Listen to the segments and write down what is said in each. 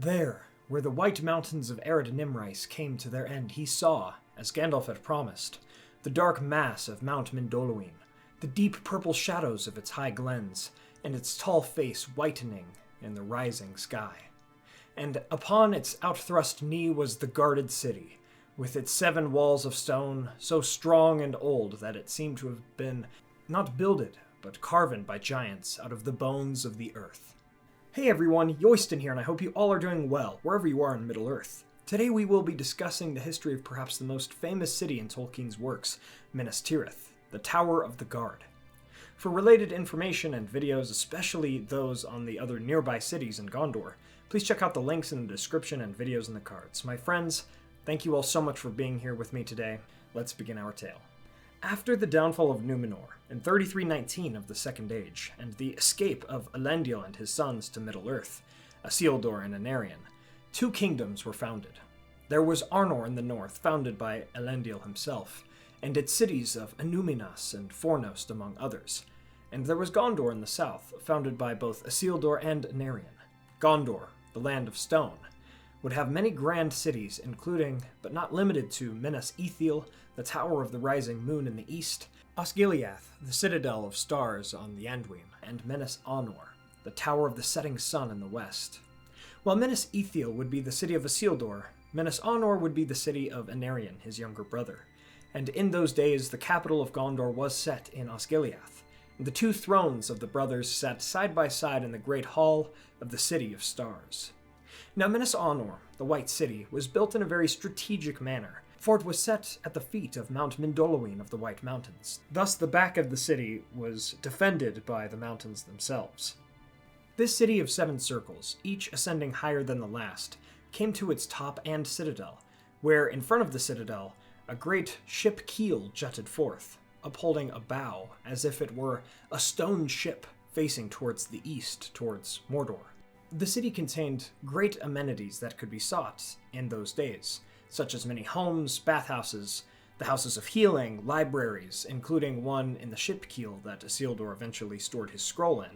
There, where the white mountains of arid Nimrais came to their end, he saw, as Gandalf had promised, the dark mass of Mount Mindolluin, the deep purple shadows of its high glens, and its tall face whitening in the rising sky. And upon its outthrust knee was the guarded city, with its 7 walls of stone, so strong and old that it seemed to have been not builded, but carven by giants out of the bones of the earth. Hey everyone, Yoiston here, and I hope you all are doing well, wherever you are in Middle-earth. Today we will be discussing the history of perhaps the most famous city in Tolkien's works, Minas Tirith, the Tower of the Guard. For related information and videos, especially those on the other nearby cities in Gondor, please check out the links in the description and videos in the cards. My friends, thank you all so much for being here with me today. Let's begin our tale. After the downfall of Numenor in 3319 of the Second Age, and the escape of Elendil and his sons to Middle-earth, Isildur and Anarion, 2 kingdoms were founded. There was Arnor in the north, founded by Elendil himself, and its cities of Annúminas and Fornost among others. And there was Gondor in the south, founded by both Isildur and Anarion. Gondor, the land of stone, would have many grand cities, including, but not limited to, Minas Ithil, the Tower of the Rising Moon in the east, Osgiliath, the Citadel of Stars on the Anduin, and Minas Anor, the Tower of the Setting Sun in the west. While Minas Ithil would be the city of Isildur, Minas Anor would be the city of Anarion, his younger brother. And in those days, the capital of Gondor was set in Osgiliath, and the 2 thrones of the brothers sat side by side in the great hall of the City of Stars. Now Minas Anor, the White City, was built in a very strategic manner, for it was set at the feet of Mount Mindolluin of the White Mountains. Thus the back of the city was defended by the mountains themselves. This city of 7 circles, each ascending higher than the last, came to its top and citadel, where in front of the citadel a great ship keel jutted forth, upholding a bow as if it were a stone ship facing towards the east, towards Mordor. The city contained great amenities that could be sought in those days, such as many homes, bathhouses, the houses of healing, libraries, including one in the ship keel that Isildur eventually stored his scroll in,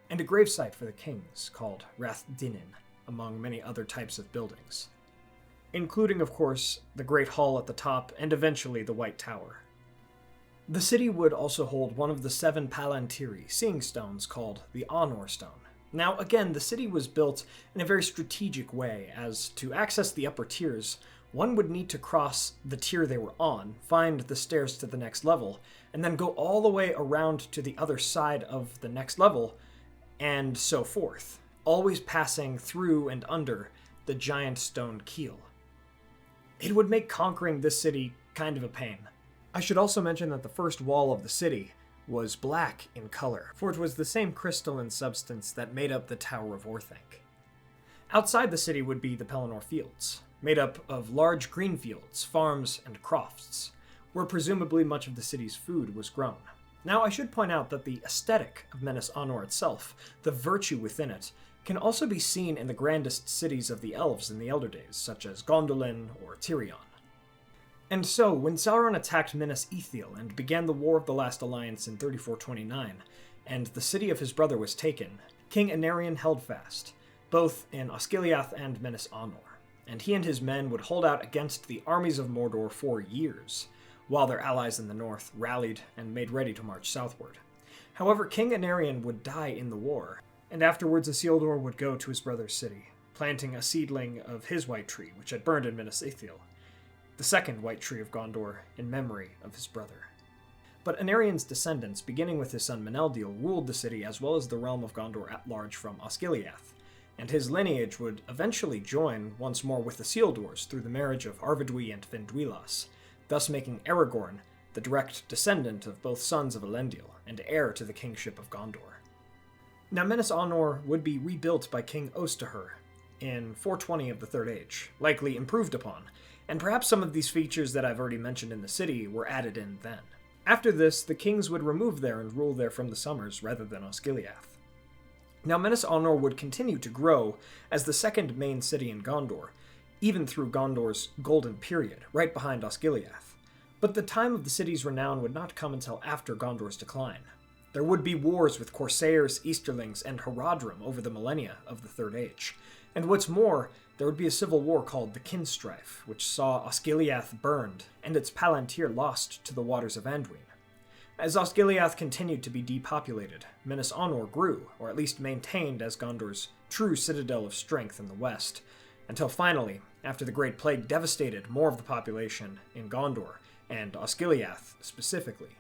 and a gravesite for the kings called Rath Dinin, among many other types of buildings, including, of course, the Great Hall at the top and eventually the White Tower. The city would also hold one of the 7 Palantiri, seeing stones called the Arnor Stone. Now, again, the city was built in a very strategic way, as to access the upper tiers, one would need to cross the tier they were on, find the stairs to the next level, and then go all the way around to the other side of the next level, and so forth, always passing through and under the giant stone keel. It would make conquering this city kind of a pain. I should also mention that the first wall of the city was black in color, for it was the same crystalline substance that made up the Tower of Orthanc. Outside the city would be the Pelennor Fields, made up of large green fields, farms, and crofts, where presumably much of the city's food was grown. Now, I should point out that the aesthetic of Minas Anor itself, the virtue within it, can also be seen in the grandest cities of the elves in the Elder Days, such as Gondolin or Tirion. And so, when Sauron attacked Minas Ithil and began the War of the Last Alliance in 3429, and the city of his brother was taken, King Anarion held fast, both in Osgiliath and Minas Anor, and he and his men would hold out against the armies of Mordor for years, while their allies in the north rallied and made ready to march southward. However, King Anarion would die in the war, and afterwards Isildur would go to his brother's city, planting a seedling of his white tree, which had burned in Minas Ithil, the second white tree of Gondor, in memory of his brother. But Anarion's descendants, beginning with his son Meneldil, ruled the city as well as the realm of Gondor at large from Osgiliath, and his lineage would eventually join once more with Isildur's through the marriage of Arvedui and Finduilas, thus making Aragorn the direct descendant of both sons of Elendil and heir to the kingship of Gondor. Now Minas Anor would be rebuilt by King Ostaher in 420 of the Third Age, likely improved upon, and perhaps some of these features that I've already mentioned in the city were added in then. After this, the kings would remove there and rule there from the summers rather than Osgiliath. Now Minas Anor would continue to grow as the second main city in Gondor, even through Gondor's golden period, right behind Osgiliath. But the time of the city's renown would not come until after Gondor's decline. There would be wars with Corsairs, Easterlings, and Haradrim over the millennia of the Third Age. And what's more, there would be a civil war called the Kin-strife, which saw Osgiliath burned and its Palantir lost to the waters of Anduin. As Osgiliath continued to be depopulated, Minas Anor grew, or at least maintained as Gondor's true citadel of strength in the west, until finally, after the Great Plague devastated more of the population in Gondor, and Osgiliath specifically,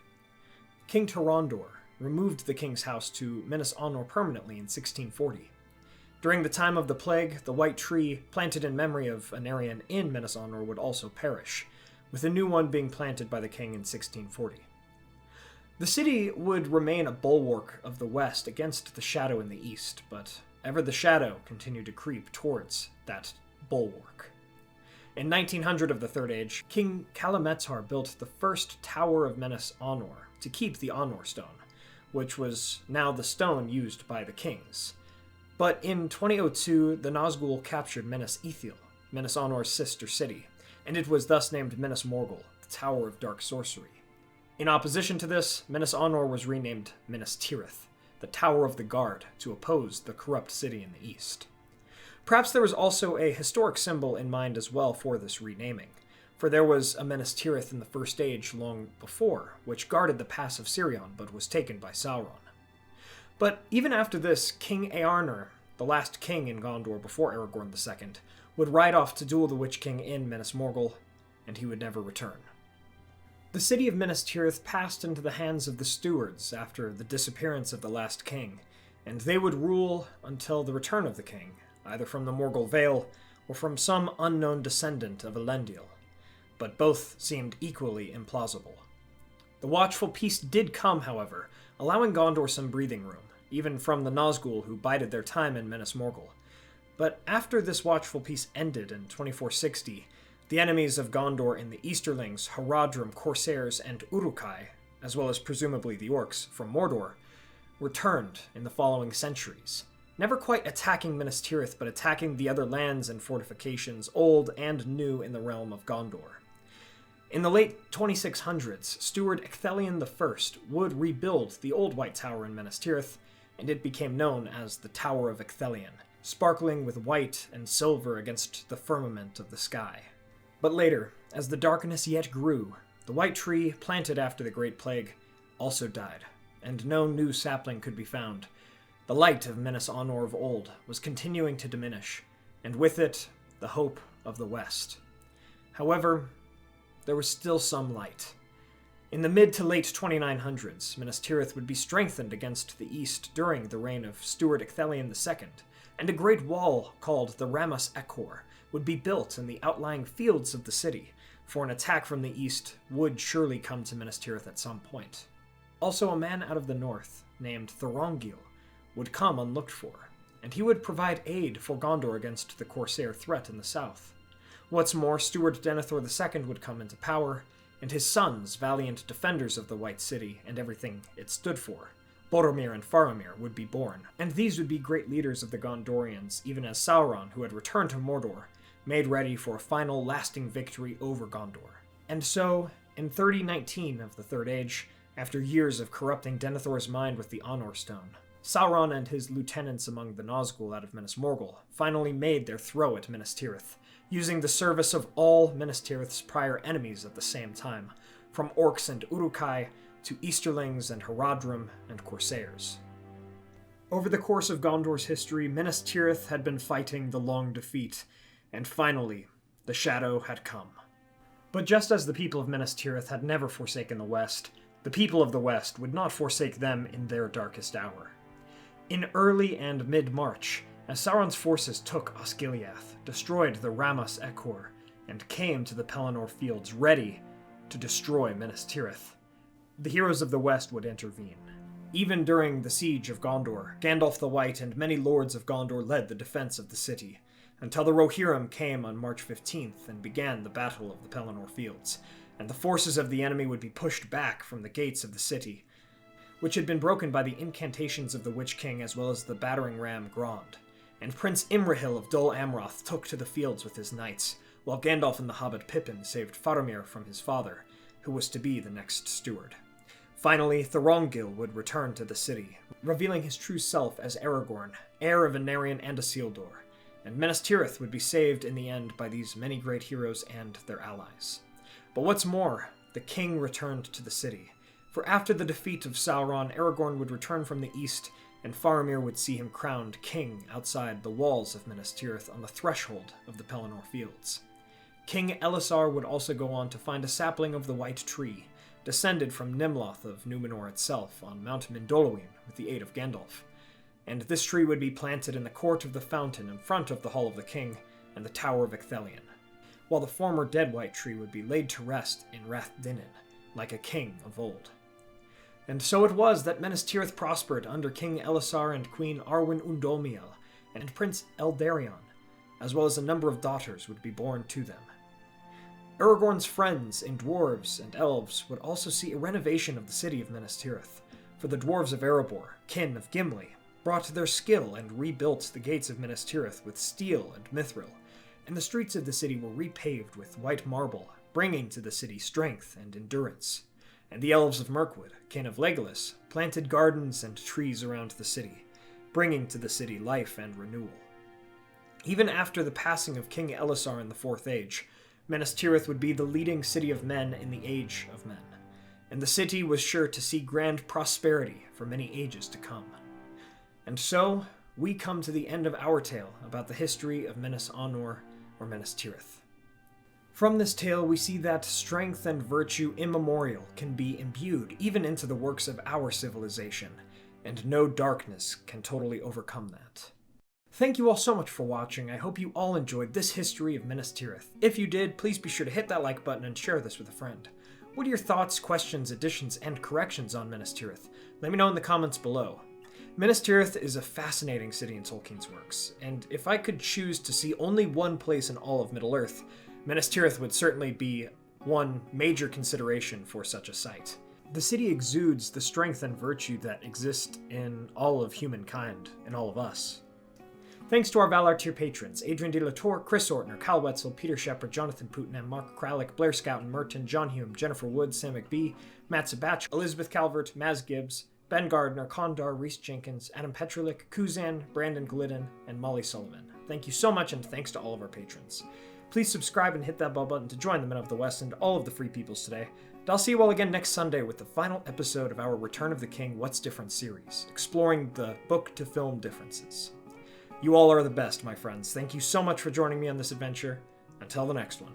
King Torondor removed the king's house to Minas Anor permanently in 1640. During the time of the plague, the white tree planted in memory of Anarion in Minas Anor would also perish, with a new one being planted by the king in 1640. The city would remain a bulwark of the west against the shadow in the east, but ever the shadow continued to creep towards that bulwark. In 1900 of the Third Age, King Kalametzar built the first Tower of Minas Anor to keep the Arnor stone, which was now the stone used by the kings. But in 2002, the Nazgul captured Minas Ithil, Minas Anor's sister city, and it was thus named Minas Morgul, the Tower of Dark Sorcery. In opposition to this, Minas Anor was renamed Minas Tirith, the Tower of the Guard, to oppose the corrupt city in the east. Perhaps there was also a historic symbol in mind as well for this renaming, for there was a Minas Tirith in the First Age long before, which guarded the Pass of Sirion but was taken by Sauron. But even after this, King Arnor, the last king in Gondor before Aragorn II, would ride off to duel the Witch King in Minas Morgul, and he would never return. The city of Minas Tirith passed into the hands of the stewards after the disappearance of the last king, and they would rule until the return of the king, either from the Morgul Vale or from some unknown descendant of Elendil, but both seemed equally implausible. The watchful peace did come, however, allowing Gondor some breathing room, even from the Nazgul who bided their time in Minas Morgul. But after this watchful peace ended in 2460, the enemies of Gondor in the Easterlings, Haradrim, Corsairs, and Uruk-hai, as well as presumably the orcs from Mordor, returned in the following centuries, never quite attacking Minas Tirith, but attacking the other lands and fortifications, old and new, in the realm of Gondor. In the late 2600s, Steward Ecthelion I would rebuild the old White Tower in Minas Tirith, and it became known as the Tower of Ecthelion, sparkling with white and silver against the firmament of the sky. But later, as the darkness yet grew, the white tree, planted after the Great Plague, also died, and no new sapling could be found. The light of Minas Anor of old was continuing to diminish, and with it, the hope of the West. However, there was still some light. In the mid to late 2900s, Minas Tirith would be strengthened against the east during the reign of Steward Ecthelion II, and a great wall called the Ramus Echor would be built in the outlying fields of the city, for an attack from the east would surely come to Minas Tirith at some point. Also, a man out of the north, named Thorongil, would come unlooked for, and he would provide aid for Gondor against the Corsair threat in the south. What's more, Steward Denethor II would come into power, and his sons, valiant defenders of the White City and everything it stood for, Boromir and Faramir, would be born, and these would be great leaders of the Gondorians, even as Sauron, who had returned to Mordor, made ready for a final lasting victory over Gondor. And so, in 3019 of the Third Age, after years of corrupting Denethor's mind with the Arnor Stone, Sauron and his lieutenants among the Nazgul out of Minas Morgul finally made their throw at Minas Tirith, using the service of all Minas Tirith's prior enemies at the same time, from orcs and Uruk-hai to Easterlings and Haradrim and Corsairs. Over the course of Gondor's history, Minas Tirith had been fighting the long defeat, and finally, the shadow had come. But just as the people of Minas Tirith had never forsaken the West, the people of the West would not forsake them in their darkest hour. In early and mid-March, as Sauron's forces took Osgiliath, destroyed the Ramus Echor, and came to the Pelennor Fields ready to destroy Minas Tirith, the heroes of the West would intervene. Even during the siege of Gondor, Gandalf the White and many lords of Gondor led the defense of the city, until the Rohirrim came on March 15th and began the Battle of the Pelennor Fields, and the forces of the enemy would be pushed back from the gates of the city, which had been broken by the incantations of the Witch King as well as the battering ram Grond, and Prince Imrahil of Dol Amroth took to the fields with his knights, while Gandalf and the hobbit Pippin saved Faramir from his father, who was to be the next steward. Finally, Thorongil would return to the city, revealing his true self as Aragorn, heir of Anarion and Isildur, and Minas Tirith would be saved in the end by these many great heroes and their allies. But what's more, the king returned to the city, for after the defeat of Sauron, Aragorn would return from the east, and Faramir would see him crowned king outside the walls of Minas Tirith on the threshold of the Pelennor Fields. King Elisar would also go on to find a sapling of the White Tree, descended from Nimloth of Numenor itself on Mount Mindolluin with the aid of Gandalf, and this tree would be planted in the court of the fountain in front of the Hall of the King and the Tower of Ithilien, while the former dead White Tree would be laid to rest in Rath Dinin, like a king of old. And so it was that Minas Tirith prospered under King Elisar and Queen Arwen Undolmiel and Prince Eldarion, as well as a number of daughters would be born to them. Aragorn's friends in dwarves and elves would also see a renovation of the city of Minas Tirith, for the dwarves of Erebor, kin of Gimli, brought their skill and rebuilt the gates of Minas Tirith with steel and mithril, and the streets of the city were repaved with white marble, bringing to the city strength and endurance. And the elves of Mirkwood, kin of Legolas, planted gardens and trees around the city, bringing to the city life and renewal. Even after the passing of King Elisar in the Fourth Age, Minas Tirith would be the leading city of men in the Age of Men, and the city was sure to see grand prosperity for many ages to come. And so, we come to the end of our tale about the history of Minas Anor, or Minas Tirith. From this tale, we see that strength and virtue immemorial can be imbued even into the works of our civilization, and no darkness can totally overcome that. Thank you all so much for watching. I hope you all enjoyed this history of Minas Tirith. If you did, please be sure to hit that like button and share this with a friend. What are your thoughts, questions, additions, and corrections on Minas Tirith? Let me know in the comments below. Minas Tirith is a fascinating city in Tolkien's works, and if I could choose to see only one place in all of Middle-earth, Minas Tirith would certainly be one major consideration for such a site. The city exudes the strength and virtue that exist in all of humankind, in all of us. Thanks to our Valar tier patrons, Adrian de la Tour, Chris Ortner, Kyle Wetzel, Peter Shepard, Jonathan Putnam, Mark Kralik, Blair Scouten, Merton, John Hume, Jennifer Wood, Sam McBee, Matt Sabach, Elizabeth Calvert, Maz Gibbs, Ben Gardner, Kondar, Reese Jenkins, Adam Petrulik, Kuzan, Brandon Glidden, and Molly Sullivan. Thank you so much, and thanks to all of our patrons. Please subscribe and hit that bell button to join the Men of the West and all of the Free Peoples today. And I'll see you all again next Sunday with the final episode of our Return of the King What's Different series, exploring the book-to-film differences. You all are the best, my friends. Thank you so much for joining me on this adventure. Until the next one.